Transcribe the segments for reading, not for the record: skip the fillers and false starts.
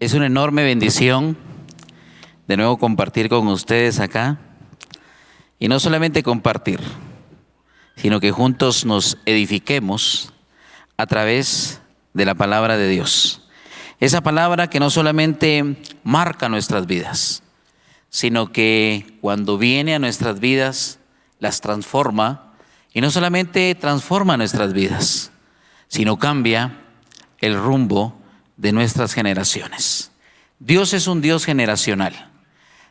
Es una enorme bendición de nuevo compartir con ustedes acá. Y no solamente compartir, sino que juntos nos edifiquemos a través de la palabra de Dios. Esa palabra que no solamente marca nuestras vidas, sino que cuando viene a nuestras vidas las transforma. Y no solamente transforma nuestras vidas, sino cambia el rumbo de nuestras generaciones. Dios es un Dios generacional.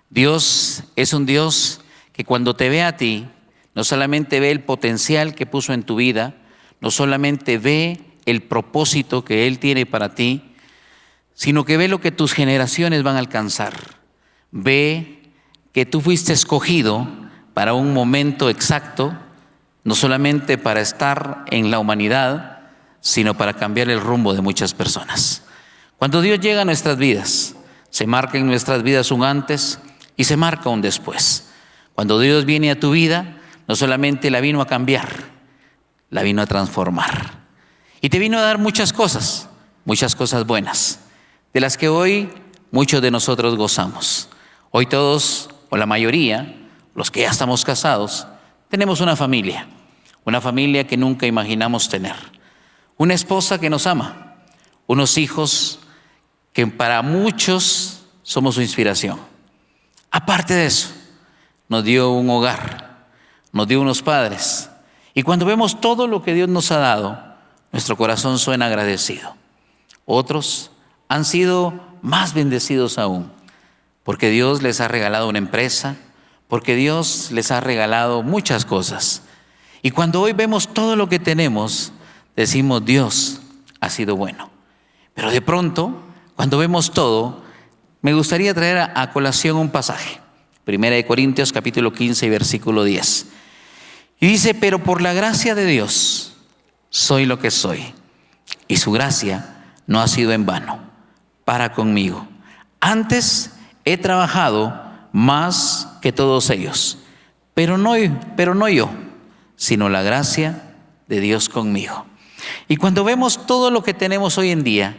Dios es un Dios que cuando te ve a ti, no solamente ve el potencial que puso en tu vida, no solamente ve el propósito que Él tiene para ti, sino que ve lo que tus generaciones van a alcanzar. Ve que tú fuiste escogido para un momento exacto, no solamente para estar en la humanidad, sino para cambiar el rumbo de muchas personas. Cuando Dios llega a nuestras vidas, se marca en nuestras vidas un antes y se marca un después. Cuando Dios viene a tu vida, no solamente la vino a cambiar, la vino a transformar. Y te vino a dar muchas cosas buenas, de las que hoy muchos de nosotros gozamos. Hoy todos, o la mayoría, los que ya estamos casados, tenemos una familia que nunca imaginamos tener. Una esposa que nos ama, unos hijos que para muchos somos su inspiración. Aparte de eso, nos dio un hogar, nos dio unos padres. Y cuando vemos todo lo que Dios nos ha dado, nuestro corazón suena agradecido. Otros han sido más bendecidos aún, porque Dios les ha regalado una empresa, porque Dios les ha regalado muchas cosas. Y cuando hoy vemos todo lo que tenemos, decimos, Dios ha sido bueno. Pero de pronto, cuando vemos todo, me gustaría traer a colación un pasaje. 1 Corintios capítulo 15 y versículo 10. Y dice, pero por la gracia de Dios soy lo que soy. Y su gracia no ha sido en vano para conmigo. Antes he trabajado más que todos ellos, pero no yo, sino la gracia de Dios conmigo. Y cuando vemos todo lo que tenemos hoy en día,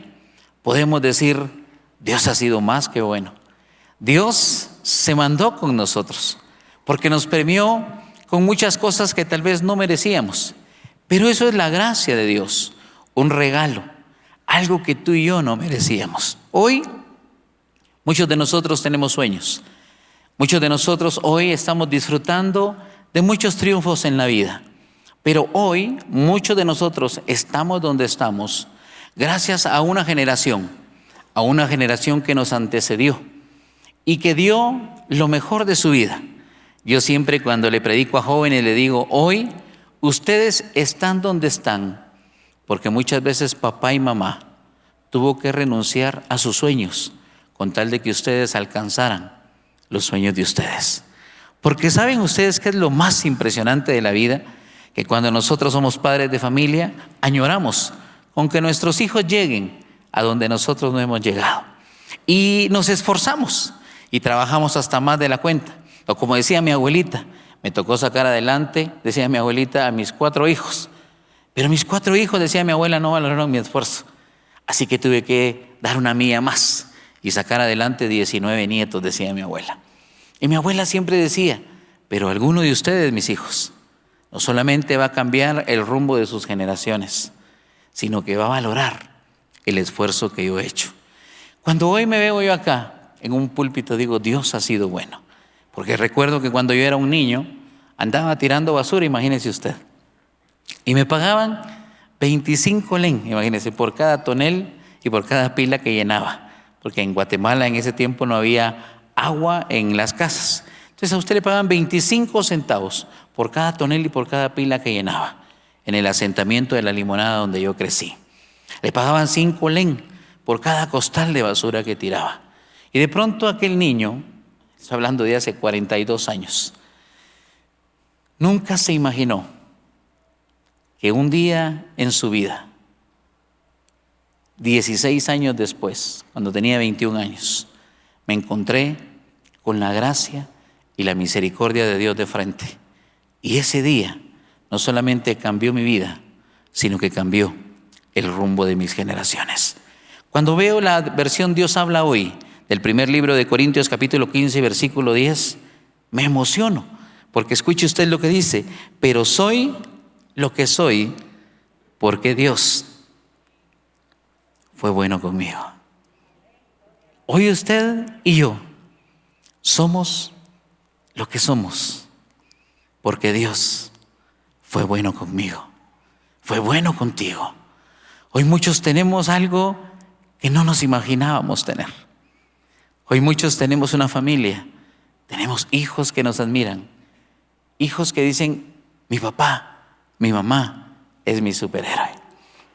podemos decir, Dios ha sido más que bueno. Dios se mandó con nosotros, porque nos premió con muchas cosas que tal vez no merecíamos. Pero eso es la gracia de Dios, un regalo, algo que tú y yo no merecíamos. Hoy, muchos de nosotros tenemos sueños. Muchos de nosotros hoy estamos disfrutando de muchos triunfos en la vida. Pero hoy, muchos de nosotros estamos donde estamos gracias a una generación que nos antecedió y que dio lo mejor de su vida. Yo siempre cuando le predico a jóvenes le digo, hoy ustedes están donde están porque muchas veces papá y mamá tuvo que renunciar a sus sueños con tal de que ustedes alcanzaran los sueños de ustedes. Porque ¿saben ustedes qué es lo más impresionante de la vida? Que cuando nosotros somos padres de familia, añoramos con que nuestros hijos lleguen a donde nosotros no hemos llegado. Y nos esforzamos y trabajamos hasta más de la cuenta. O como decía mi abuelita, me tocó sacar adelante, decía mi abuelita, a mis 4 hijos. Pero mis 4 hijos, decía mi abuela, no valoraron mi esfuerzo. Así que tuve que dar una milla más y sacar adelante 19 nietos, decía mi abuela. Y mi abuela siempre decía, pero alguno de ustedes, mis hijos, no solamente va a cambiar el rumbo de sus generaciones, sino que va a valorar el esfuerzo que yo he hecho. Cuando hoy me veo yo acá en un púlpito, digo, Dios ha sido bueno. Porque recuerdo que cuando yo era un niño, andaba tirando basura, imagínese usted. Y me pagaban 25 len, imagínese, por cada tonel y por cada pila que llenaba. Porque en Guatemala en ese tiempo no había agua en las casas. Entonces a usted le pagaban 25 centavos por cada tonel y por cada pila que llenaba en el asentamiento de La Limonada donde yo crecí. Le pagaban 5 len por cada costal de basura que tiraba. Y de pronto aquel niño, estoy hablando de hace 42 años, nunca se imaginó que un día en su vida, 16 años después, cuando tenía 21 años, me encontré con la gracia y la misericordia de Dios de frente. Y ese día no solamente cambió mi vida, sino que cambió el rumbo de mis generaciones. Cuando veo la versión Dios habla hoy, del primer libro de Corintios capítulo 15, versículo 10, me emociono, porque escuche usted lo que dice, pero soy lo que soy porque Dios fue bueno conmigo. Hoy usted y yo somos lo que somos porque Dios fue bueno conmigo, fue bueno contigo. Hoy muchos tenemos algo que no nos imaginábamos tener. Hoy muchos tenemos una familia, tenemos hijos que nos admiran, hijos que dicen, mi papá, mi mamá es mi superhéroe.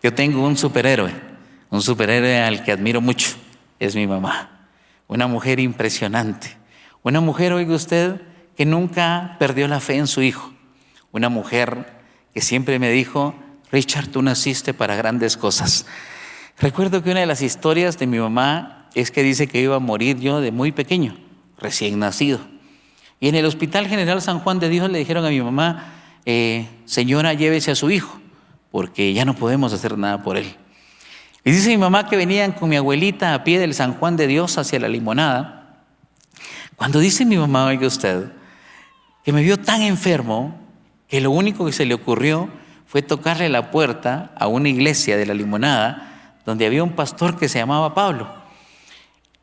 Yo tengo un superhéroe al que admiro mucho, es mi mamá. Una mujer impresionante, una mujer, oiga usted, que nunca perdió la fe en su hijo. Una mujer que siempre me dijo, Richard, tú naciste para grandes cosas. Recuerdo que una de las historias de mi mamá es que dice que iba a morir yo de muy pequeño, recién nacido. Y en el Hospital General San Juan de Dios le dijeron a mi mamá, señora, llévese a su hijo, porque ya no podemos hacer nada por él. Y dice mi mamá que venían con mi abuelita a pie del San Juan de Dios hacia la Limonada. Cuando dice mi mamá, oiga usted, que me vio tan enfermo que lo único que se le ocurrió fue tocarle la puerta a una iglesia de la Limonada donde había un pastor que se llamaba Pablo.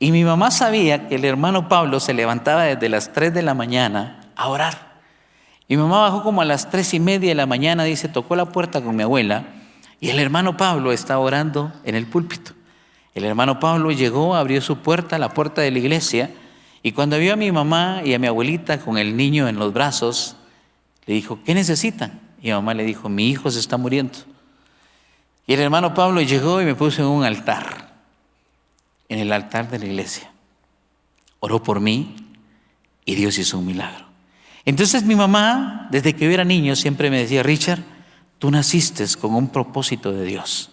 Y mi mamá sabía que el hermano Pablo se levantaba desde las 3 de la mañana a orar. Y mi mamá bajó como a las 3:30 de la mañana, dice, tocó la puerta con mi abuela y el hermano Pablo estaba orando en el púlpito. El hermano Pablo llegó, abrió su puerta, la puerta de la iglesia, y cuando vio a mi mamá y a mi abuelita con el niño en los brazos, le dijo, ¿qué necesitan? Y mi mamá le dijo, mi hijo se está muriendo. Y el hermano Pablo llegó y me puso en un altar, en el altar de la iglesia. Oró por mí y Dios hizo un milagro. Entonces mi mamá, desde que yo era niño, siempre me decía, Richard, tú naciste con un propósito de Dios.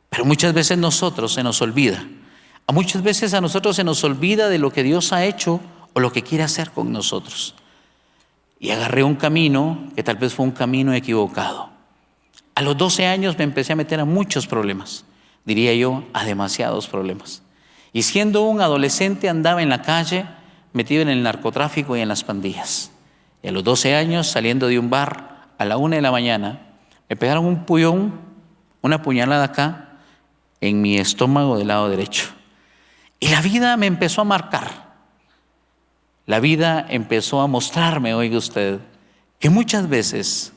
Pero muchas veces nosotros se nos olvida. Muchas veces a nosotros se nos olvida de lo que Dios ha hecho o lo que quiere hacer con nosotros. Y agarré un camino que tal vez fue un camino equivocado. A los 12 años me empecé a meter a muchos problemas, diría yo, a demasiados problemas. Y siendo un adolescente andaba en la calle metido en el narcotráfico y en las pandillas. Y a los 12 años, saliendo de un bar a la 1 de la mañana, me pegaron un puñón, una puñalada acá, en mi estómago del lado derecho. Y la vida me empezó a marcar. La vida empezó a mostrarme, oiga usted, que muchas veces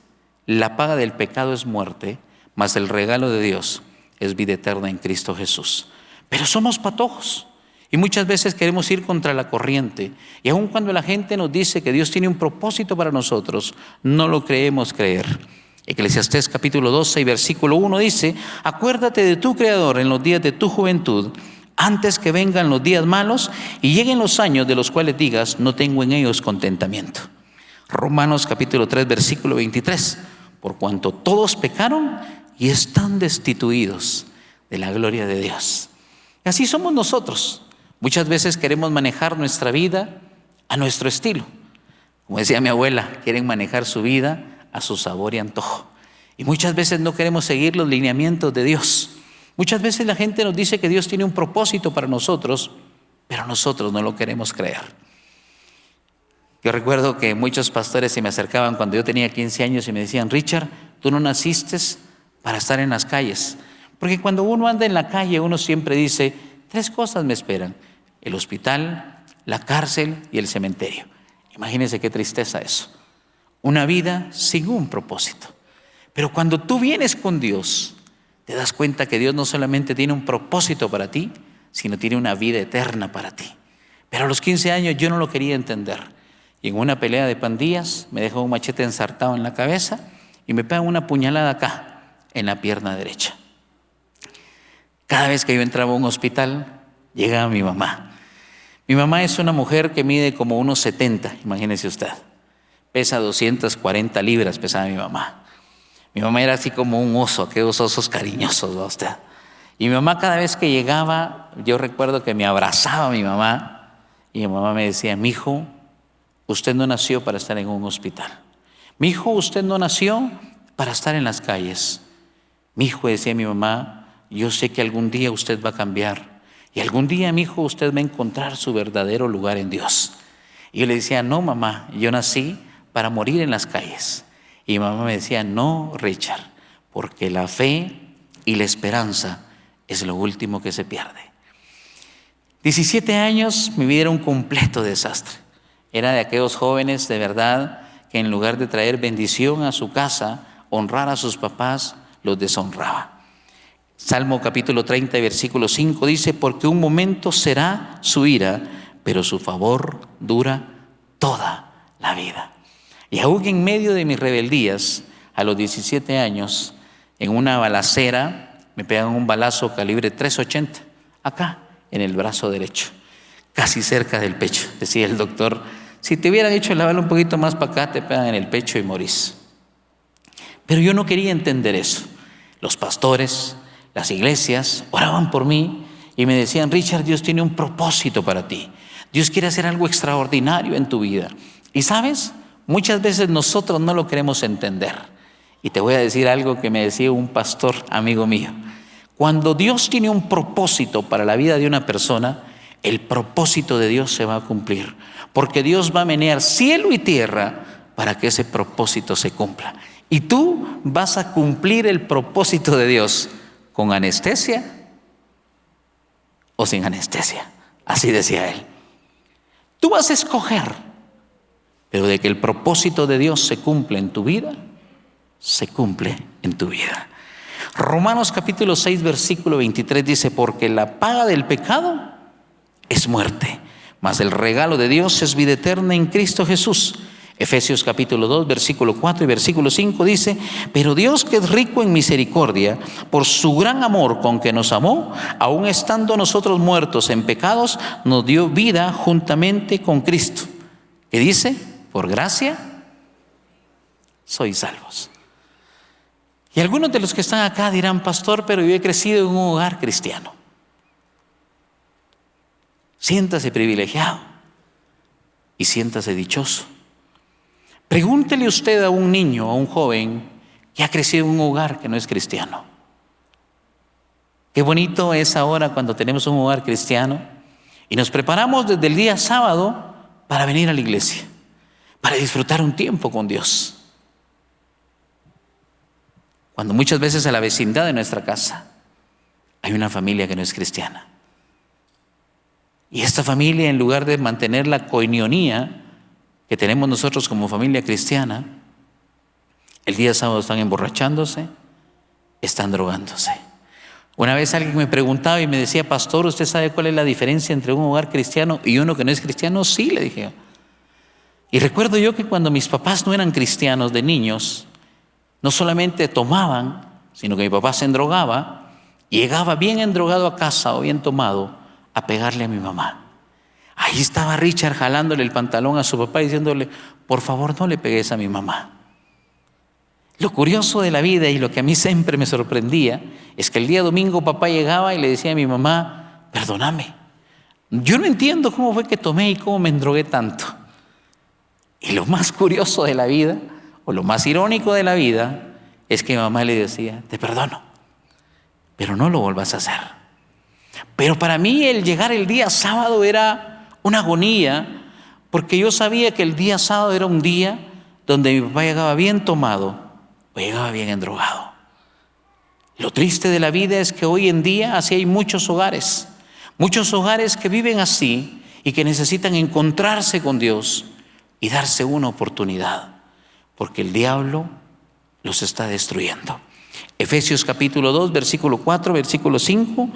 la paga del pecado es muerte, mas el regalo de Dios es vida eterna en Cristo Jesús. Pero somos patojos y muchas veces queremos ir contra la corriente. Y aun cuando la gente nos dice que Dios tiene un propósito para nosotros, no lo creemos creer. Eclesiastés capítulo 12 y versículo 1 dice, acuérdate de tu Creador en los días de tu juventud, antes que vengan los días malos y lleguen los años de los cuales digas, no tengo en ellos contentamiento. Romanos capítulo 3 versículo 23, por cuanto todos pecaron y están destituidos de la gloria de Dios. Y así somos nosotros. Muchas veces queremos manejar nuestra vida a nuestro estilo. Como decía mi abuela, quieren manejar su vida a su sabor y antojo. Y muchas veces no queremos seguir los lineamientos de Dios. Muchas veces la gente nos dice que Dios tiene un propósito para nosotros, pero nosotros no lo queremos creer. Yo recuerdo que muchos pastores se me acercaban cuando yo tenía 15 años y me decían, Richard, tú no naciste para estar en las calles. Porque cuando uno anda en la calle, uno siempre dice, 3 cosas me esperan: el hospital, la cárcel y el cementerio. Imagínense qué tristeza eso. Una vida sin un propósito. Pero cuando tú vienes con Dios, te das cuenta que Dios no solamente tiene un propósito para ti, sino tiene una vida eterna para ti. Pero a los 15 años yo no lo quería entender. Y en una pelea de pandillas me dejó un machete ensartado en la cabeza y me pegan una puñalada acá, en la pierna derecha. Cada vez que yo entraba a un hospital, llegaba mi mamá. Mi mamá es una mujer que mide como unos 70, imagínese usted. Pesa 240 libras, pesaba mi mamá. Mi mamá era así como un oso, aquellos osos cariñosos, ¿no usted? Y mi mamá cada vez que llegaba, yo recuerdo que me abrazaba a mi mamá y mi mamá me decía, mijo, usted no nació para estar en un hospital. Mijo, usted no nació para estar en las calles. Mijo, decía mi mamá, yo sé que algún día usted va a cambiar. Y algún día, mi hijo, usted va a encontrar su verdadero lugar en Dios. Y yo le decía, no, mamá, yo nací para morir en las calles. Y mi mamá me decía, no, Richard, porque la fe y la esperanza es lo último que se pierde. 17 años, mi vida era un completo desastre. Era de aquellos jóvenes de verdad que en lugar de traer bendición a su casa, honrar a sus papás, los deshonraba. Salmo capítulo 30, versículo 5 dice, porque un momento será su ira, pero su favor dura toda la vida. Y aún en medio de mis rebeldías, a los 17 años, en una balacera, me pegan un balazo calibre 380, acá, en el brazo derecho, casi cerca del pecho. Decía el doctor, si te hubieran hecho la bala un poquito más para acá, te pegan en el pecho y morís. Pero yo no quería entender eso. Los pastores, las iglesias, oraban por mí y me decían, Richard, Dios tiene un propósito para ti. Dios quiere hacer algo extraordinario en tu vida. Y ¿sabes? Muchas veces nosotros no lo queremos entender. Y te voy a decir algo que me decía un pastor amigo mío. Cuando Dios tiene un propósito para la vida de una persona, el propósito de Dios se va a cumplir. Porque Dios va a menear cielo y tierra para que ese propósito se cumpla. Y tú vas a cumplir el propósito de Dios con anestesia o sin anestesia. Así decía él. Tú vas a escoger, pero de que el propósito de Dios se cumple en tu vida, se cumple en tu vida. Romanos capítulo 6, versículo 23 dice, porque la paga del pecado es muerte, mas el regalo de Dios es vida eterna en Cristo Jesús. Efesios capítulo 2, versículo 4 y versículo 5 dice, pero Dios, que es rico en misericordia, por su gran amor con que nos amó, aun estando nosotros muertos en pecados, nos dio vida juntamente con Cristo. ¿Qué dice? Por gracia sois salvos. Y algunos de los que están acá dirán, pastor, pero yo he crecido en un hogar cristiano. Siéntase privilegiado y siéntase dichoso. Pregúntele usted a un niño, a un joven que ha crecido en un hogar que no es cristiano. Qué bonito es ahora cuando tenemos un hogar cristiano y nos preparamos desde el día sábado para venir a la iglesia, para disfrutar un tiempo con Dios. Cuando muchas veces a la vecindad de nuestra casa hay una familia que no es cristiana. Y esta familia, en lugar de mantener la coinonía que tenemos nosotros como familia cristiana, el día sábado están emborrachándose, están drogándose. Una vez alguien me preguntaba y me decía, pastor, ¿usted sabe cuál es la diferencia entre un hogar cristiano y uno que no es cristiano? Sí, le dije. Y recuerdo yo que cuando mis papás no eran cristianos de niños, no solamente tomaban, sino que mi papá se endrogaba y llegaba bien endrogado a casa o bien tomado a pegarle a mi mamá. Ahí estaba Richard jalándole el pantalón a su papá y diciéndole, por favor no le pegues a mi mamá. Lo curioso de la vida y lo que a mí siempre me sorprendía es que el día domingo papá llegaba y le decía a mi mamá, perdóname, yo no entiendo cómo fue que tomé y cómo me endrogué tanto. Y lo más curioso de la vida, o lo más irónico de la vida, es que mi mamá le decía, te perdono, pero no lo vuelvas a hacer. Pero para mí el llegar el día sábado era una agonía, porque yo sabía que el día sábado era un día donde mi papá llegaba bien tomado o llegaba bien endrogado. Lo triste de la vida es que hoy en día así hay muchos hogares que viven así y que necesitan encontrarse con Dios y darse una oportunidad, porque el diablo los está destruyendo. Efesios capítulo 2, versículo 4, versículo 5,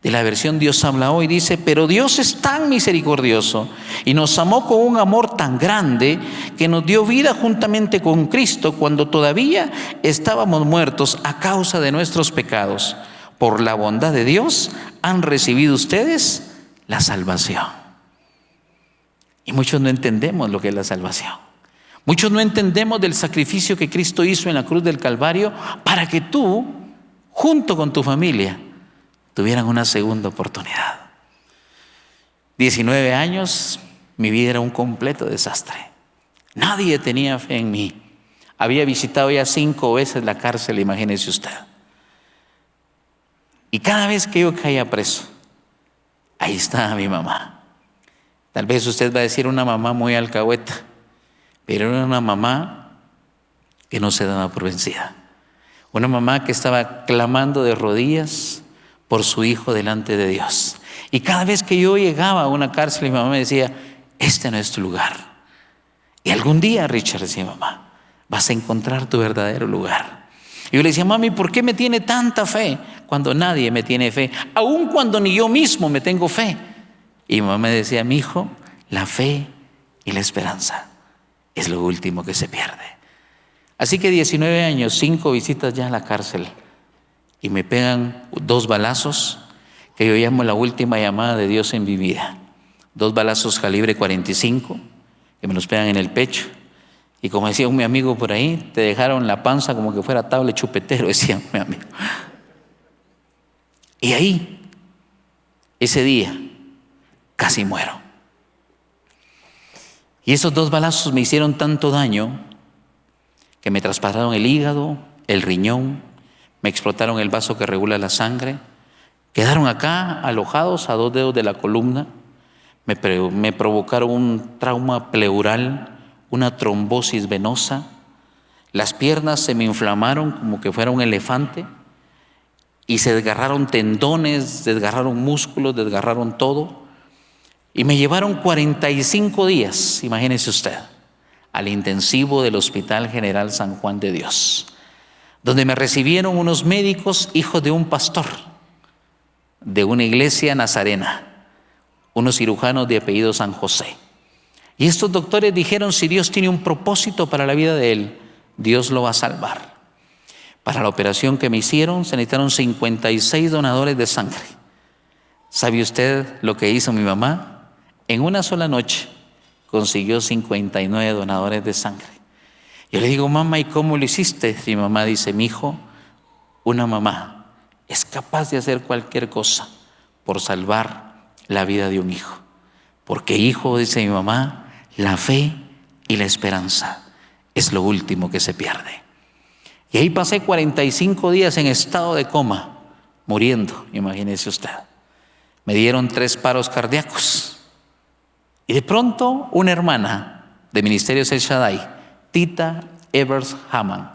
de la versión Dios habla hoy, dice, pero Dios es tan misericordioso y nos amó con un amor tan grande que nos dio vida juntamente con Cristo cuando todavía estábamos muertos a causa de nuestros pecados. Por la bondad de Dios han recibido ustedes la salvación. Y muchos no entendemos lo que es la salvación. Muchos no entendemos del sacrificio que Cristo hizo en la cruz del Calvario para que tú, junto con tu familia, tuvieran una segunda oportunidad. 19 años, mi vida era un completo desastre. Nadie tenía fe en mí. Había visitado ya 5 veces la cárcel, imagínese usted. Y cada vez que yo caía preso, ahí estaba mi mamá. Tal vez usted va a decir una mamá muy alcahueta, pero era una mamá que no se daba por vencida. Una mamá que estaba clamando de rodillas por su hijo delante de Dios. Y cada vez que yo llegaba a una cárcel, mi mamá me decía, este no es tu lugar. Y algún día, Richard, decía mamá, vas a encontrar tu verdadero lugar. Y yo le decía, mami, ¿por qué me tiene tanta fe cuando nadie me tiene fe? Aun cuando ni yo mismo me tengo fe. Y mi mamá me decía, mi hijo, la fe y la esperanza es lo último que se pierde. Así que 19 años, 5 visitas ya a la cárcel y me pegan 2 balazos que yo llamo la última llamada de Dios en mi vida. 2 balazos calibre 45 que me los pegan en el pecho. Y como decía un amigo por ahí, te dejaron la panza como que fuera tabla chupetero, decía mi amigo. Y ahí, ese día, casi muero. Y esos 2 balazos me hicieron tanto daño que me traspasaron el hígado, el riñón, me explotaron el vaso que regula la sangre, quedaron acá alojados a 2 dedos de la columna, me provocaron un trauma pleural, una trombosis venosa, las piernas se me inflamaron como que fuera un elefante y se desgarraron tendones, desgarraron músculos, desgarraron todo y me llevaron 45 días, imagínese usted, al intensivo del Hospital General San Juan de Dios, donde me recibieron unos médicos hijos de un pastor de una iglesia nazarena, unos cirujanos de apellido San José. Y estos doctores dijeron, si Dios tiene un propósito para la vida de él, Dios lo va a salvar. Para la operación que me hicieron se necesitaron 56 donadores de sangre. ¿Sabe usted lo que hizo mi mamá? En una sola noche consiguió 59 donadores de sangre. Yo le digo, mamá, ¿y cómo lo hiciste? Y mi mamá dice, mi hijo, una mamá es capaz de hacer cualquier cosa por salvar la vida de un hijo. Porque hijo, dice mi mamá, la fe y la esperanza es lo último que se pierde. Y ahí pasé 45 días en estado de coma, muriendo, imagínese usted. Me dieron 3 paros cardíacos. Y de pronto una hermana de Ministerios El Shaddai, Tita Evers Haman,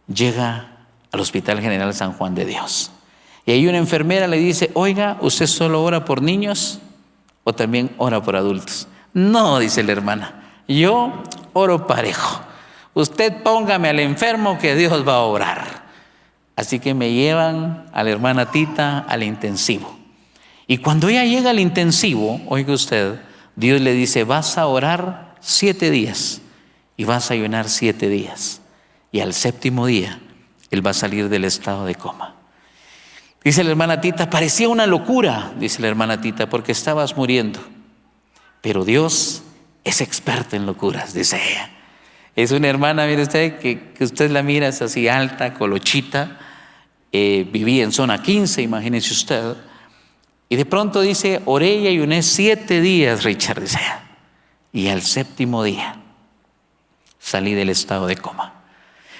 llega al Hospital General San Juan de Dios. Y ahí una enfermera le dice, oiga, ¿usted solo ora por niños o también ora por adultos? No, dice la hermana, yo oro parejo. Usted póngame al enfermo que Dios va a orar. Así que me llevan a la hermana Tita al intensivo. Y cuando ella llega al intensivo, oiga usted, Dios le dice, vas a orar 7 días y vas a ayunar 7 días. Y al 7º día, él va a salir del estado de coma. Dice la hermana Tita, parecía una locura, dice la hermana Tita, porque estabas muriendo. Pero Dios es experto en locuras, dice ella. Es una hermana, mire usted, que usted la mira, es así alta, colochita, vivía en zona 15, imagínese usted. Y de pronto dice, oré y ayuné 7 días, Richard, dice ella. Y al 7º día salí del estado de coma.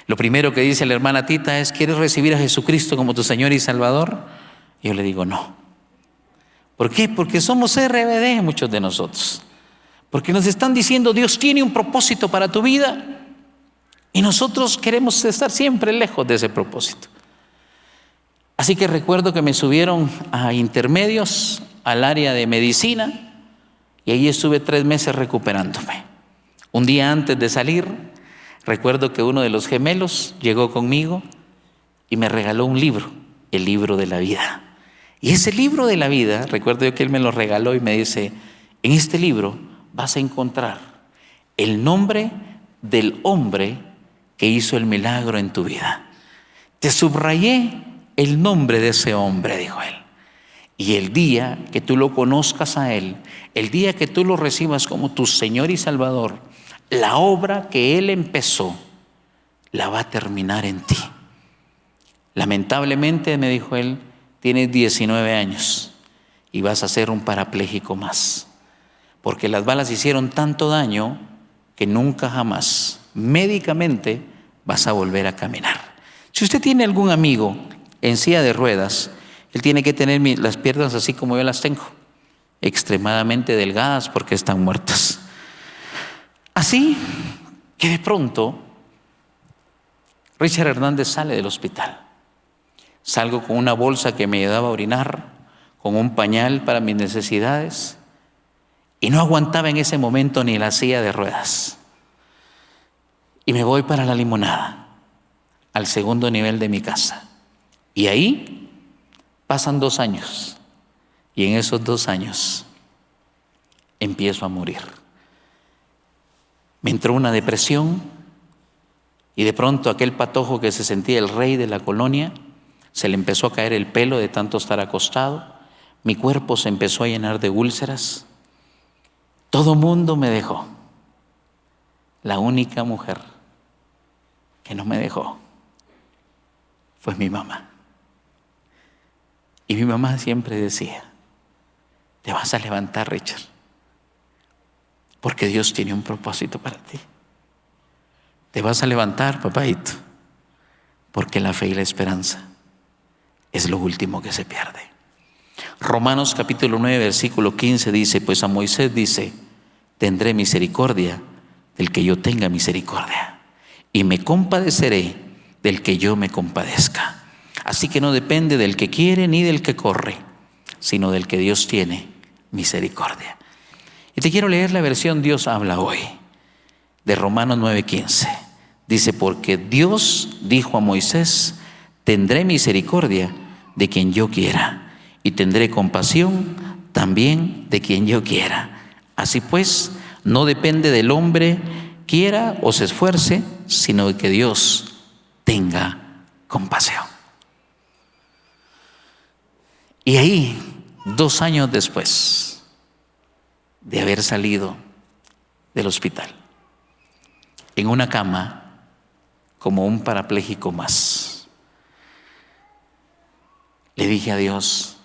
Lo primero que dice la hermana Tita es, ¿quieres recibir a Jesucristo como tu Señor y Salvador? Y yo le digo, no. ¿Por qué? Porque somos RBD muchos de nosotros. Porque nos están diciendo, Dios tiene un propósito para tu vida y nosotros queremos estar siempre lejos de ese propósito. Así que recuerdo que me subieron a intermedios, al área de medicina, y ahí estuve 3 meses recuperándome. Un día antes de salir, recuerdo que uno de los gemelos llegó conmigo y me regaló un libro, el libro de la vida. Y ese libro de la vida, recuerdo yo que él me lo regaló y me dice, en este libro vas a encontrar el nombre del hombre que hizo el milagro en tu vida. Te subrayé el nombre de ese hombre, dijo él. Y el día que tú lo conozcas a él, el día que tú lo recibas como tu Señor y Salvador, la obra que él empezó, la va a terminar en ti. Lamentablemente, me dijo él, tienes 19 años y vas a ser un parapléjico más. Porque las balas hicieron tanto daño que nunca jamás, médicamente, vas a volver a caminar. Si usted tiene algún amigo en silla de ruedas Él tiene que tener las piernas así como yo las tengo, extremadamente delgadas porque están muertas. Así que de pronto Richard Hernández sale del hospital. Salgo con una bolsa que me ayudaba a orinar, con un pañal para mis necesidades, y no aguantaba en ese momento ni la silla de ruedas. Y me voy para La Limonada, al segundo nivel de mi casa. Y ahí pasan 2 años. Y en esos 2 años empiezo a morir. Me entró una depresión y de pronto aquel patojo que se sentía el rey de la colonia, se le empezó a caer el pelo de tanto estar acostado. Mi cuerpo se empezó a llenar de úlceras. Todo mundo me dejó. La única mujer que no me dejó fue mi mamá. Y mi mamá siempre decía: te vas a levantar, Richard, porque Dios tiene un propósito para ti. Te vas a levantar, papaito, porque la fe y la esperanza es lo último que se pierde. Romanos capítulo 9, versículo 15 dice: pues a Moisés dice: tendré misericordia del que yo tenga misericordia, y me compadeceré del que yo me compadezca. Así que no depende del que quiere ni del que corre, sino del que Dios tiene misericordia. Y te quiero leer la versión Dios habla hoy, de Romanos 9:15. Dice: porque Dios dijo a Moisés: tendré misericordia de quien yo quiera, y tendré compasión también de quien yo quiera. Así pues, no depende del hombre quiera o se esfuerce, sino de que Dios tenga compasión. Y ahí, 2 años después de haber salido del hospital, en una cama como un parapléjico más, le dije a Dios: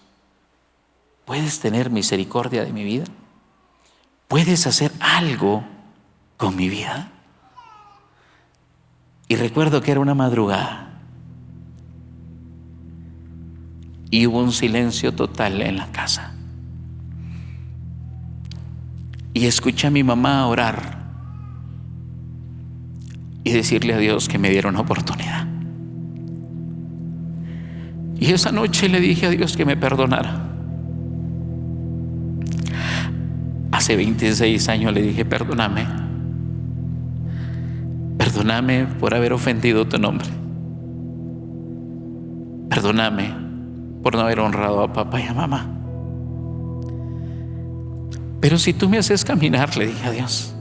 ¿puedes tener misericordia de mi vida? ¿Puedes hacer algo con mi vida? Y recuerdo que era una madrugada y hubo un silencio total en la casa. Y escuché a mi mamá orar y decirle a Dios que me diera una oportunidad. Y esa noche le dije a Dios que me perdonara. Hace 26 años le dije: perdóname. Perdóname por haber ofendido tu nombre. Perdóname por no haber honrado a papá y a mamá. Pero si tú me haces caminar, le dije a Dios,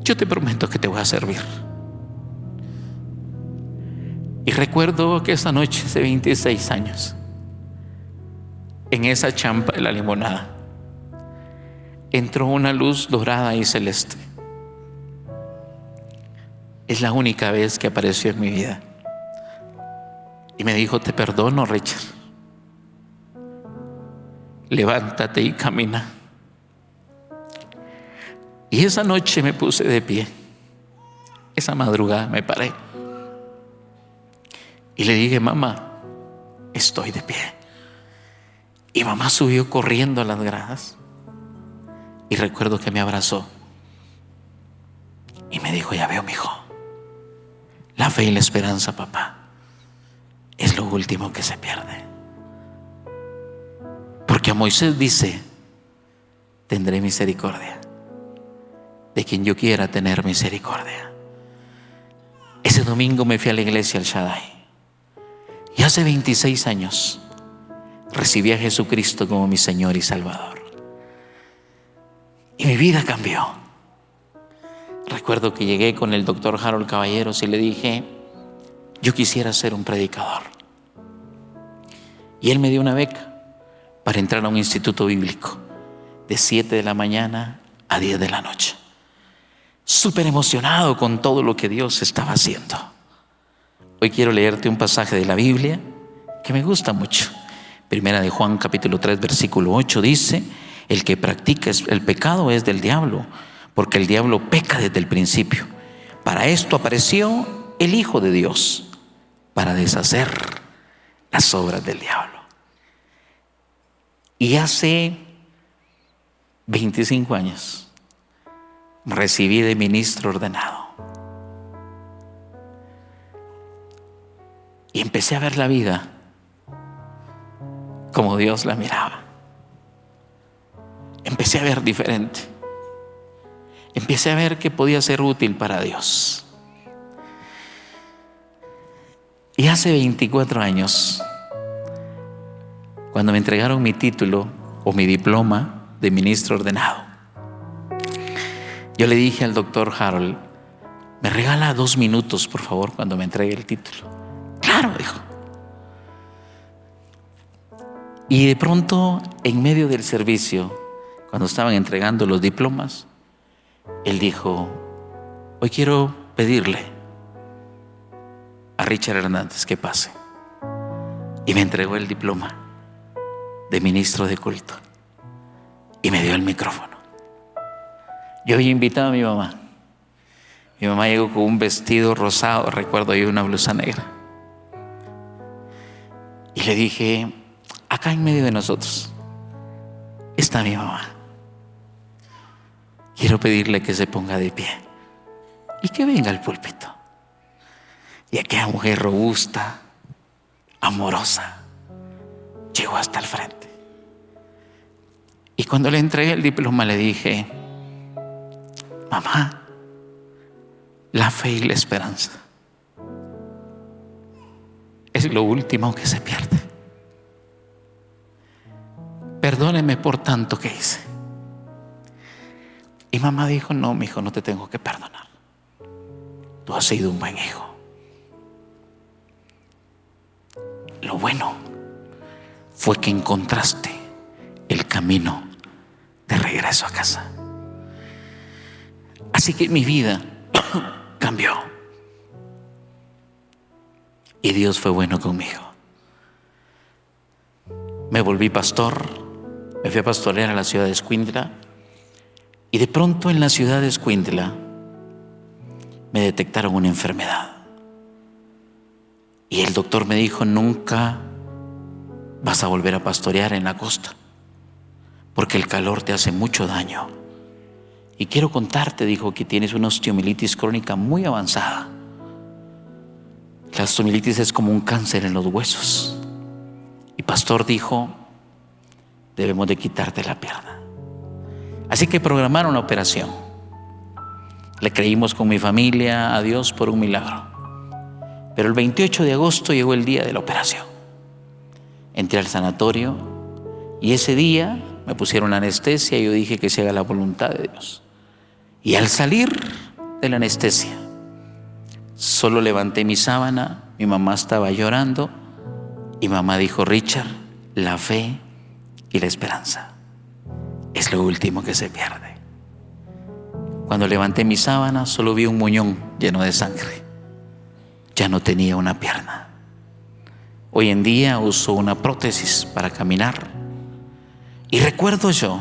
yo te prometo que te voy a servir. Y recuerdo que esa noche, hace 26 años, en esa champa de La Limonada, entró una luz dorada y celeste. Es la única vez que apareció en mi vida. Y me dijo: te perdono, Richard. Levántate y camina. Y esa noche me puse de pie. Esa madrugada me paré y le dije: mamá, estoy de pie. Y mamá subió corriendo a las gradas. Y recuerdo que me abrazó y me dijo: ya veo, mijo, la fe y la esperanza, papá, es lo último que se pierde. Porque a Moisés dice: tendré misericordia de quien yo quiera tener misericordia. Ese domingo me fui a la iglesia El Shaddai y hace 26 años recibí a Jesucristo como mi Señor y Salvador. Y mi vida cambió. Recuerdo que llegué con el doctor Harold Caballeros y le dije: yo quisiera ser un predicador. Y él me dio una beca para entrar a un instituto bíblico de 7 de la mañana a 10 de la noche. Súper emocionado con todo lo que Dios estaba haciendo. Hoy quiero leerte un pasaje de la Biblia que me gusta mucho. Primera de Juan capítulo 3 versículo 8 dice: el que practica el pecado es del diablo, porque el diablo peca desde el principio. Para esto apareció el Hijo de Dios, para deshacer las obras del diablo. Y hace 25 años recibí de ministro ordenado. Y empecé a ver la vida como Dios la miraba. Empecé a ver diferente. Empecé a ver que podía ser útil para Dios. Y hace 24 años, cuando me entregaron mi título o mi diploma de ministro ordenado, yo le dije al doctor Harold: ¿me regala 2 minutos, por favor, cuando me entregue el título? Claro, dijo. Y de pronto, en medio del servicio, cuando estaban entregando los diplomas, él dijo: hoy quiero pedirle a Richard Hernández que pase. Y me entregó el diploma de ministro de culto y me dio el micrófono. Yo había invitado a mi mamá. Mi mamá llegó con un vestido rosado, recuerdo yo, una blusa negra. Y le dije: acá en medio de nosotros está mi mamá. Quiero pedirle que se ponga de pie y que venga al púlpito. Y aquella mujer robusta, amorosa, llegó hasta el frente. Y cuando le entregué el diploma le dije: mamá, la fe y la esperanza es lo último que se pierde. Perdóneme por tanto que hice. Y mamá dijo: no, mi hijo, no te tengo que perdonar. Tú has sido un buen hijo. Lo bueno fue que encontraste el camino de regreso a casa. Así que mi vida cambió. Y Dios fue bueno conmigo. Me volví pastor, me fui a pastorear a la ciudad de Escuintla. Y de pronto en la ciudad de Escuintla me detectaron una enfermedad. Y el doctor me dijo: nunca vas a volver a pastorear en la costa, porque el calor te hace mucho daño. Y quiero contarte, dijo, que tienes una osteomielitis crónica muy avanzada. La osteomielitis es como un cáncer en los huesos. Y pastor, dijo, debemos de quitarte la pierna. Así que programaron la operación. Le creímos con mi familia a Dios por un milagro. Pero el 28 de agosto llegó el día de la operación. Entré al sanatorio y ese día me pusieron anestesia y yo dije que se haga la voluntad de Dios. Y al salir de la anestesia, solo levanté mi sábana, mi mamá estaba llorando y mamá dijo: Richard, la fe y la esperanza es lo último que se pierde. Cuando levanté mi sábana, solo vi un muñón lleno de sangre. Ya no tenía una pierna. Hoy en día uso una prótesis para caminar. Y recuerdo yo,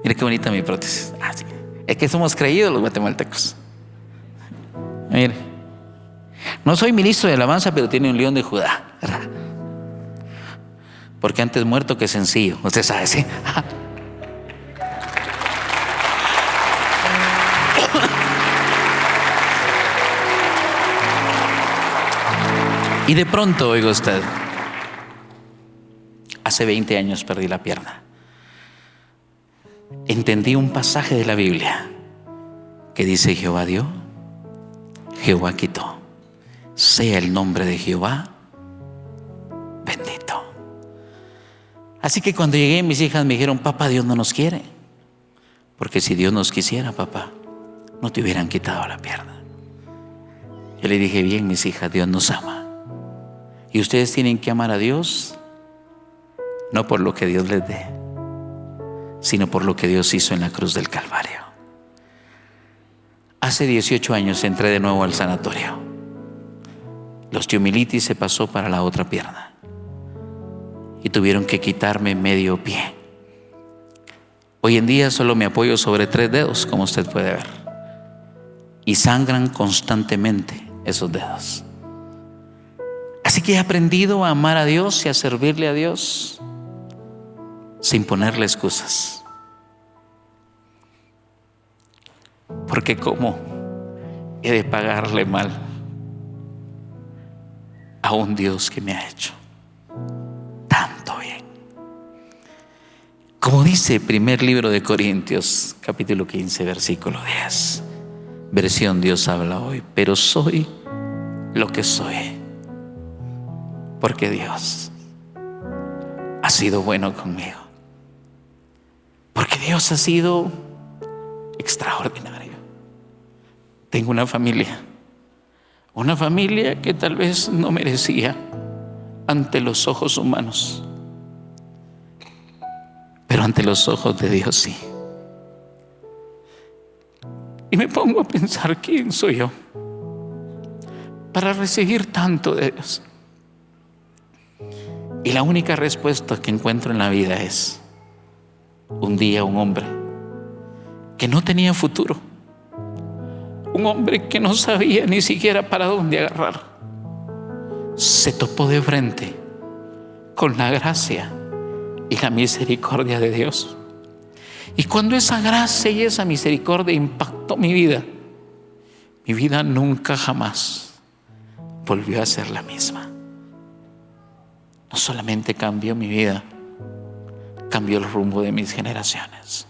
mire qué bonita mi prótesis. Sí. Es que somos creídos los guatemaltecos. Mire, no soy ministro de alabanza, pero tiene un león de Judá, ¿verdad? Porque antes muerto que sencillo, usted sabe, ¿sí? Y de pronto, oiga usted, hace 20 años perdí la pierna. Entendí un pasaje de la Biblia que dice: Jehová dio, Jehová quitó. Sea el nombre de Jehová bendito. Así que cuando llegué, mis hijas me dijeron: papá, Dios no nos quiere. Porque si Dios nos quisiera, papá, no te hubieran quitado la pierna. Yo le dije: bien, mis hijas, Dios nos ama. Y ustedes tienen que amar a Dios, no por lo que Dios les dé, sino por lo que Dios hizo en la cruz del Calvario. Hace 18 años entré de nuevo al sanatorio. La osteomielitis se pasó para la otra pierna y tuvieron que quitarme medio pie. Hoy en día solo me apoyo sobre 3 dedos, como usted puede ver, y sangran constantemente esos dedos. Así que he aprendido a amar a Dios y a servirle a Dios sin ponerle excusas. Porque ¿cómo he de pagarle mal a un Dios que me ha hecho tanto bien? Como dice primer libro de Corintios, capítulo 15, versículo 10, versión Dios habla hoy: pero soy lo que soy porque Dios ha sido bueno conmigo, porque Dios ha sido extraordinario. Tengo una familia que tal vez no merecía ante los ojos humanos, pero ante los ojos de Dios sí. Y me pongo a pensar, ¿quién soy yo para recibir tanto de Dios? Y la única respuesta que encuentro en la vida es: un día un hombre que no tenía futuro, un hombre que no sabía ni siquiera para dónde agarrar, se topó de frente con la gracia y la misericordia de Dios. Y cuando esa gracia y esa misericordia impactó mi vida nunca jamás volvió a ser la misma. No solamente cambió mi vida, cambió el rumbo de mis generaciones.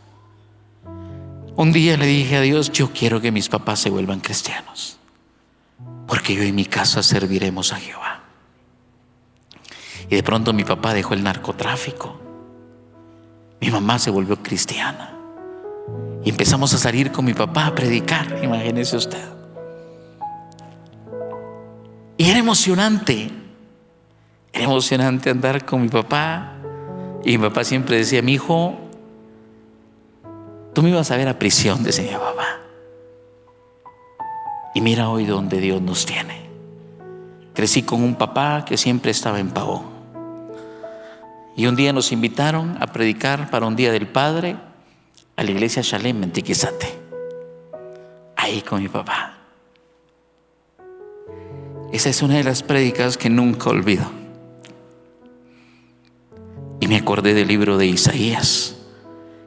Un día le dije a Dios: yo quiero que mis papás se vuelvan cristianos, porque yo y mi casa serviremos a Jehová. Y de pronto mi papá dejó el narcotráfico, mi mamá se volvió cristiana, y empezamos a salir con mi papá a predicar. Imagínese usted. Y era emocionante andar con mi papá. Y mi papá siempre decía: mi hijo, tú me ibas a ver a prisión, decía mi papá. Y mira hoy donde Dios nos tiene. Crecí con un papá que siempre estaba en pavón. Y un día nos invitaron a predicar para un Día del Padre a la iglesia Shalem en Tiquizate. Ahí con mi papá. Esa es una de las prédicas que nunca olvido. Y me acordé del libro de Isaías,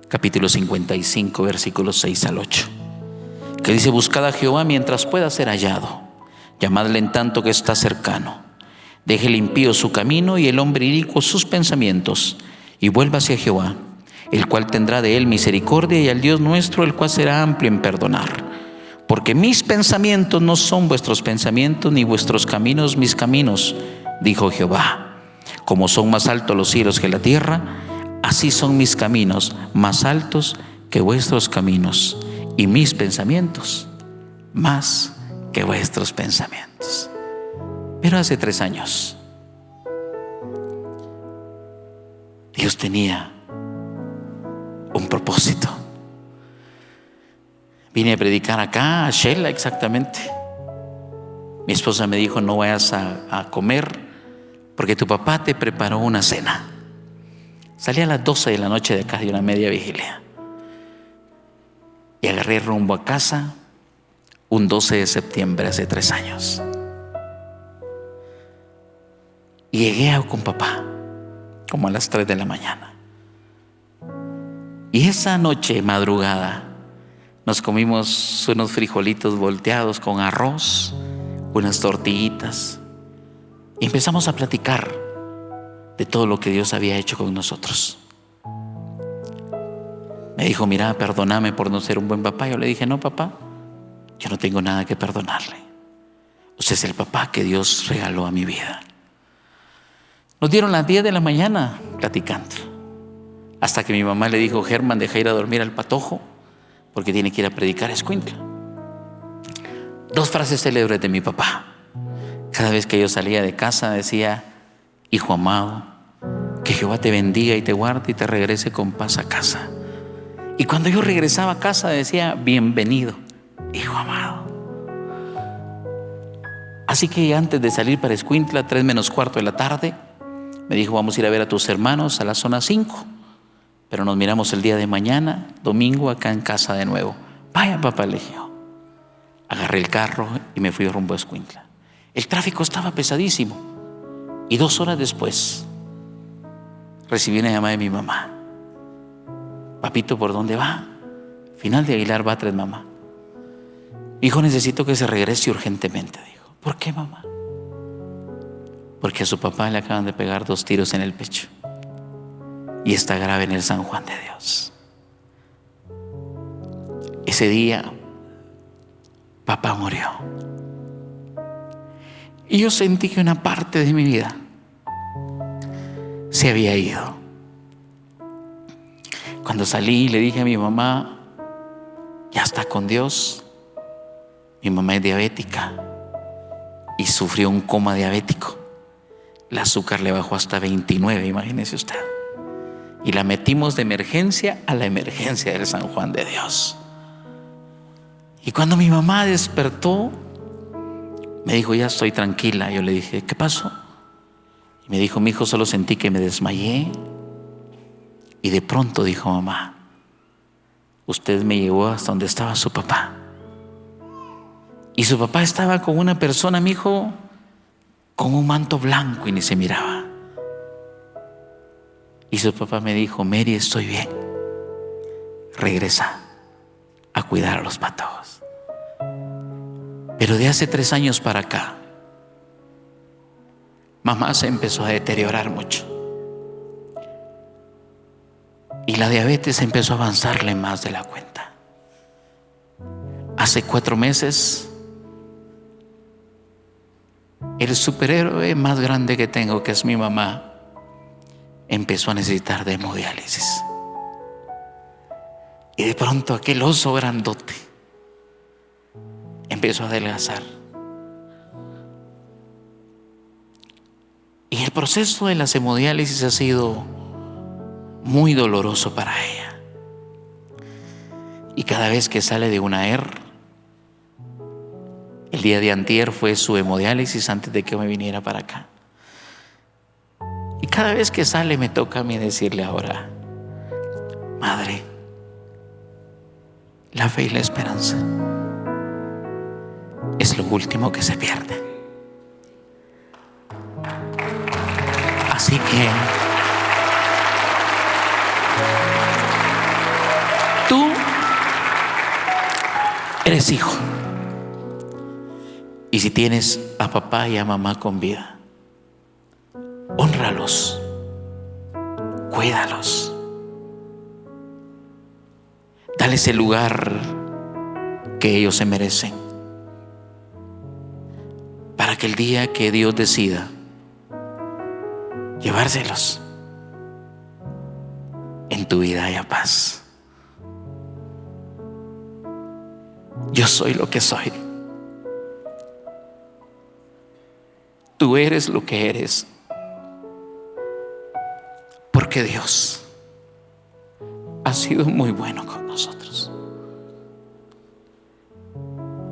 capítulo 55, versículos 6 al 8, que dice: buscad a Jehová mientras pueda ser hallado, llamadle en tanto que está cercano. Deje el impío su camino y el hombre inicuo sus pensamientos, y vuélvase a Jehová, el cual tendrá de él misericordia, y al Dios nuestro, el cual será amplio en perdonar. Porque mis pensamientos no son vuestros pensamientos, ni vuestros caminos mis caminos, dijo Jehová. Como son más altos los cielos que la tierra, así son mis caminos más altos que vuestros caminos, y mis pensamientos más que vuestros pensamientos. Pero hace 3 años Dios tenía un propósito. Vine a predicar acá, a Shela exactamente. Mi esposa me dijo: no vayas a comer porque tu papá te preparó una cena. Salí a las 12 de la noche de acá de una media vigilia y agarré rumbo a casa un 12 de septiembre hace 3 años. Y llegué con papá como a las 3 de la mañana. Y esa noche madrugada nos comimos unos frijolitos volteados con arroz, unas tortillitas, y empezamos a platicar de todo lo que Dios había hecho con nosotros. Me dijo: mira, perdóname por no ser un buen papá. Yo le dije: no, papá, yo no tengo nada que perdonarle. Usted es el papá que Dios regaló a mi vida. Nos dieron las 10 de la mañana platicando, hasta que mi mamá le dijo: Germán, deja ir a dormir al patojo porque tiene que ir a predicar a Escuintla. 2 frases célebres de mi papá. Cada vez que yo salía de casa decía: hijo amado, que Jehová te bendiga y te guarde y te regrese con paz a casa. Y cuando yo regresaba a casa decía: bienvenido, hijo amado. Así que antes de salir para Escuintla, 3 menos cuarto de la tarde, me dijo: vamos a ir a ver a tus hermanos a la zona 5, pero nos miramos el día de mañana, domingo, acá en casa de nuevo. Vaya, papá, le dije. Agarré el carro y me fui rumbo a Escuintla. El tráfico estaba pesadísimo. Y 2 horas después recibí una llamada de mi mamá. Papito, ¿por dónde va? Final de Aguilar Batres, mamá. Hijo, necesito que se regrese urgentemente, dijo. ¿Por qué, mamá? Porque a su papá le acaban de pegar 2 tiros en el pecho y está grave en el San Juan de Dios. Ese día papá murió y yo sentí que una parte de mi vida se había ido. Cuando salí le dije a mi mamá, ya está con Dios. Mi mamá es diabética y sufrió un coma diabético. El azúcar le bajó hasta 29, imagínese usted. Y la metimos de emergencia a la emergencia del San Juan de Dios. Y cuando mi mamá despertó, me dijo, ya estoy tranquila. Yo le dije, ¿qué pasó? Y me dijo, mi hijo, solo sentí que me desmayé. Y de pronto dijo, mamá, usted me llevó hasta donde estaba su papá. Y su papá estaba con una persona, mi hijo, con un manto blanco y ni se miraba. Y su papá me dijo, Mary, estoy bien. Regresa a cuidar a los patojos. Pero de hace 3 años para acá, mamá se empezó a deteriorar mucho. Y la diabetes empezó a avanzarle más de la cuenta. Hace 4 meses, el superhéroe más grande que tengo, que es mi mamá, empezó a necesitar de hemodiálisis. Y de pronto aquel oso grandote empezó a adelgazar. Y el proceso de las hemodiálisis ha sido muy doloroso para ella. Y cada vez que sale de una el día de antier fue su hemodiálisis antes de que me viniera para acá. Y cada vez que sale me toca a mí decirle ahora, madre, la fe y la esperanza es lo último que se pierde. Así que tú eres hijo. Y si tienes a papá y a mamá con vida, hónralos, cuídalos, dales el lugar que ellos se merecen, para que el día que Dios decida llevárselos, en tu vida haya paz. Yo soy lo que soy. Tú eres lo que eres, porque Dios ha sido muy bueno con nosotros.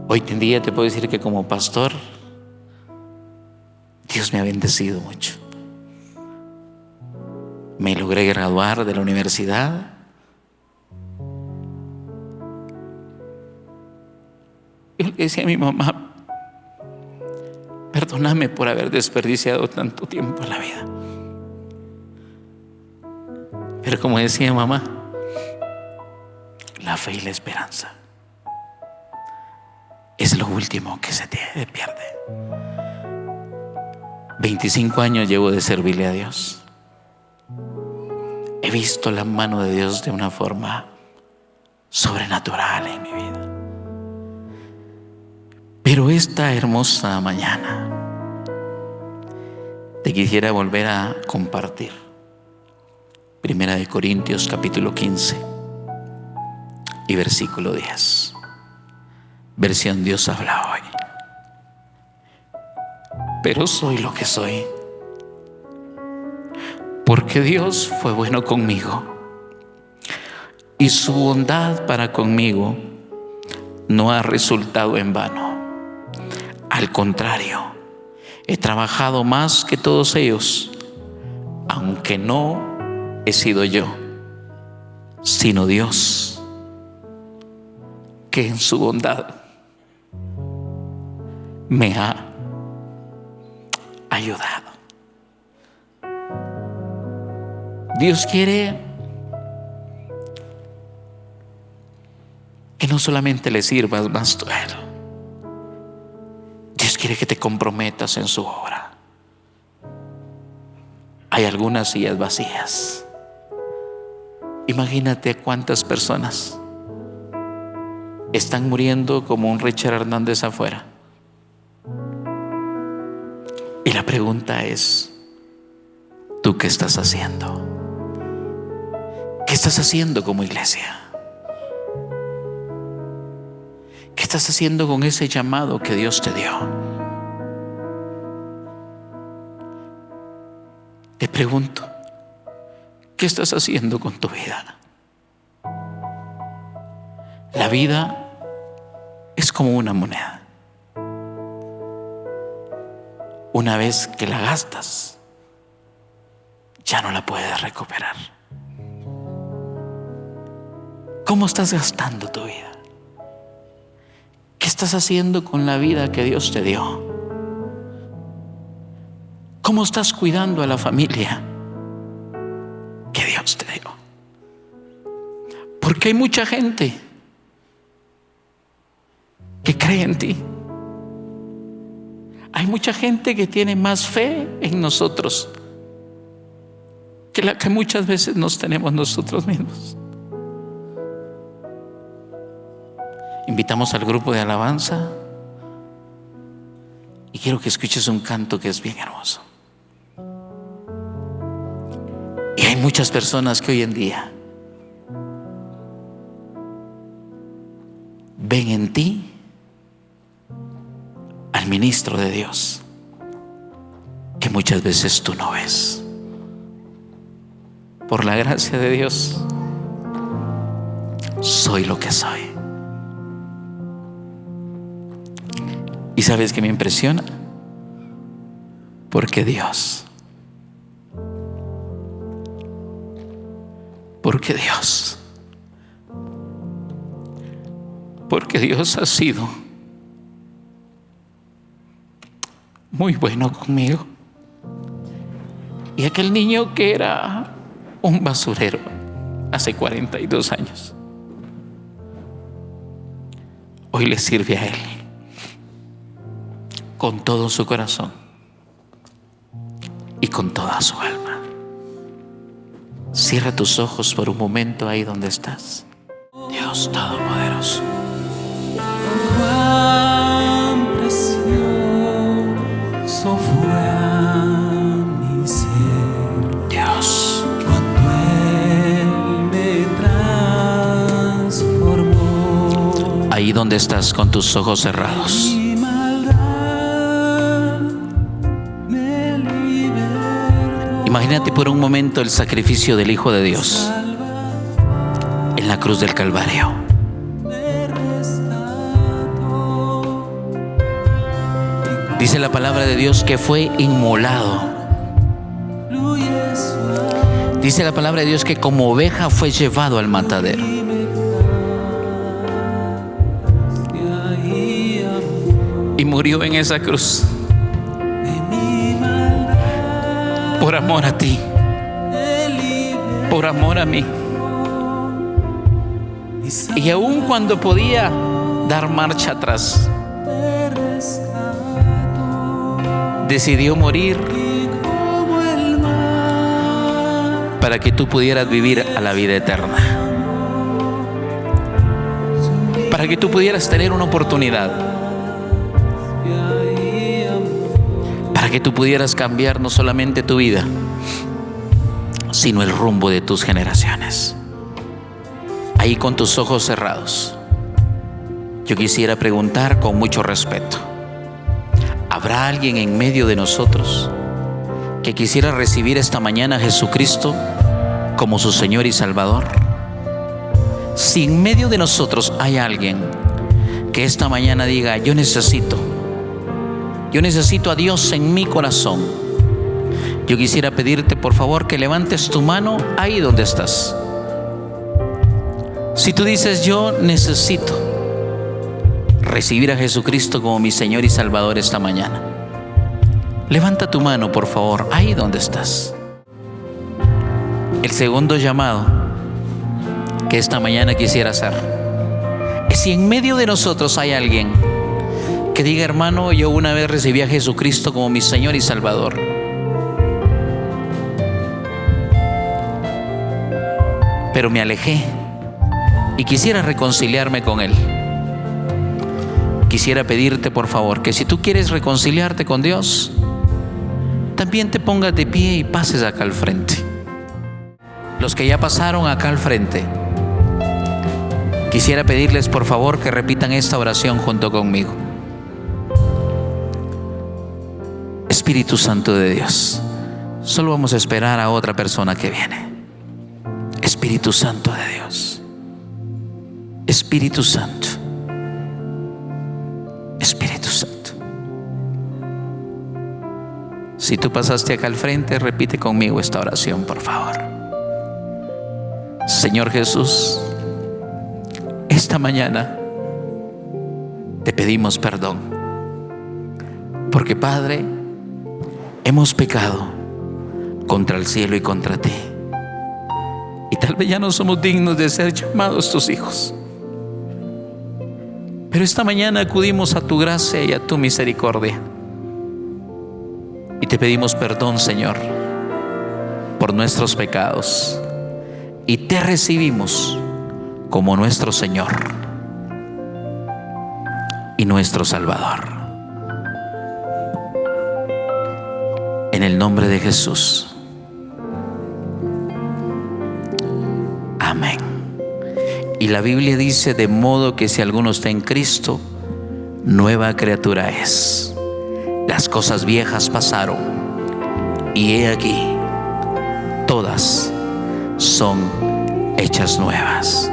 Hoy en día te puedo decir que como pastor, Dios me ha bendecido mucho. Me logré graduar de la universidad. Yo le decía a mi mamá, perdóname por haber desperdiciado tanto tiempo en la vida. Pero como decía mamá, la fe y la esperanza es lo último que se pierde. 25 años llevo de servirle a Dios. He visto la mano de Dios de una forma sobrenatural en mi vida. Pero esta hermosa mañana te quisiera volver a compartir 1 Corintios capítulo 15 y versículo 10. Versión Dios habla hoy. Pero soy lo que soy porque Dios fue bueno conmigo y su bondad para conmigo no ha resultado en vano. Al contrario, he trabajado más que todos ellos, aunque no he sido yo, sino Dios, que en su bondad me ha ayudado. Dios quiere que no solamente le sirvas más tú a Él. Dios quiere que te comprometas en su obra. Hay algunas sillas vacías. Imagínate cuántas personas están muriendo como un Richard Hernández afuera. Y la pregunta es, ¿tú qué estás haciendo? ¿Qué estás haciendo como iglesia? ¿Qué estás haciendo con ese llamado que Dios te dio? Te pregunto, ¿qué estás haciendo con tu vida? La vida es como una moneda. Una vez que la gastas, ya no la puedes recuperar. ¿Cómo estás gastando tu vida? ¿Qué estás haciendo con la vida que Dios te dio? ¿Cómo estás cuidando a la familia que Dios te dio? Porque hay mucha gente que cree en ti. Hay mucha gente que tiene más fe en nosotros que la que muchas veces nos tenemos nosotros mismos. Invitamos al grupo de alabanza y quiero que escuches un canto que es bien hermoso. Y hay muchas personas que hoy en día ven en ti al ministro de Dios que muchas veces tú no ves. Por la gracia de Dios, soy lo que soy. ¿Y sabes qué me impresiona? Porque Dios ha sido muy bueno conmigo. Y aquel niño que era un basurero hace 42 años, hoy le sirve a Él con todo su corazón y con toda su alma. Cierra tus ojos por un momento ahí donde estás. Dios Todopoderoso, cuán precioso fue a mi ser Dios, cuando Él me transformó. ahí donde estás con tus ojos cerrados. Mi maldad me libertó. Imagínate por un momento el sacrificio del Hijo de Dios en la cruz del Calvario. Dice la palabra de Dios que fue inmolado. Dice la palabra de Dios que como oveja fue llevado al matadero. Y murió en esa cruz por amor a ti, por amor a mí. Y aun cuando podía dar marcha atrás, decidió morir para que tú pudieras vivir a la vida eterna, para que tú pudieras tener una oportunidad, para que tú pudieras cambiar no solamente tu vida, sino el rumbo de tus generaciones. Ahí con tus ojos cerrados, yo quisiera preguntar con mucho respeto: ¿habrá alguien en medio de nosotros que quisiera recibir esta mañana a Jesucristo como su Señor y Salvador? Si en medio de nosotros hay alguien que esta mañana diga: yo necesito a Dios en mi corazón, yo quisiera pedirte por favor que levantes tu mano ahí donde estás. Si tú dices: yo necesito recibir a Jesucristo como mi Señor y Salvador esta mañana, levanta tu mano por favor ahí donde estás. El segundo llamado que esta mañana quisiera hacer es si en medio de nosotros hay alguien que diga: hermano, yo una vez recibí a Jesucristo como mi Señor y Salvador, pero me alejé y quisiera reconciliarme con Él. Quisiera pedirte por favor que si tú quieres reconciliarte con Dios, también te pongas de pie y pases acá al frente. Los que ya pasaron acá al frente, quisiera pedirles por favor que repitan esta oración junto conmigo. Espíritu Santo de Dios, solo vamos a esperar a otra persona que viene. Espíritu Santo de Dios, Espíritu Santo, Espíritu Santo. Si tú pasaste acá al frente, repite conmigo esta oración, por favor. Señor Jesús, esta mañana te pedimos perdón, porque Padre, hemos pecado contra el cielo y contra ti, y tal vez ya no somos dignos de ser llamados tus hijos. Pero esta mañana acudimos a tu gracia y a tu misericordia, y te pedimos perdón, Señor, por nuestros pecados, y te recibimos como nuestro Señor y nuestro Salvador. En el nombre de Jesús. Amén. Y la Biblia dice: de modo que si alguno está en Cristo, nueva criatura es. Las cosas viejas pasaron, y he aquí, todas son hechas nuevas.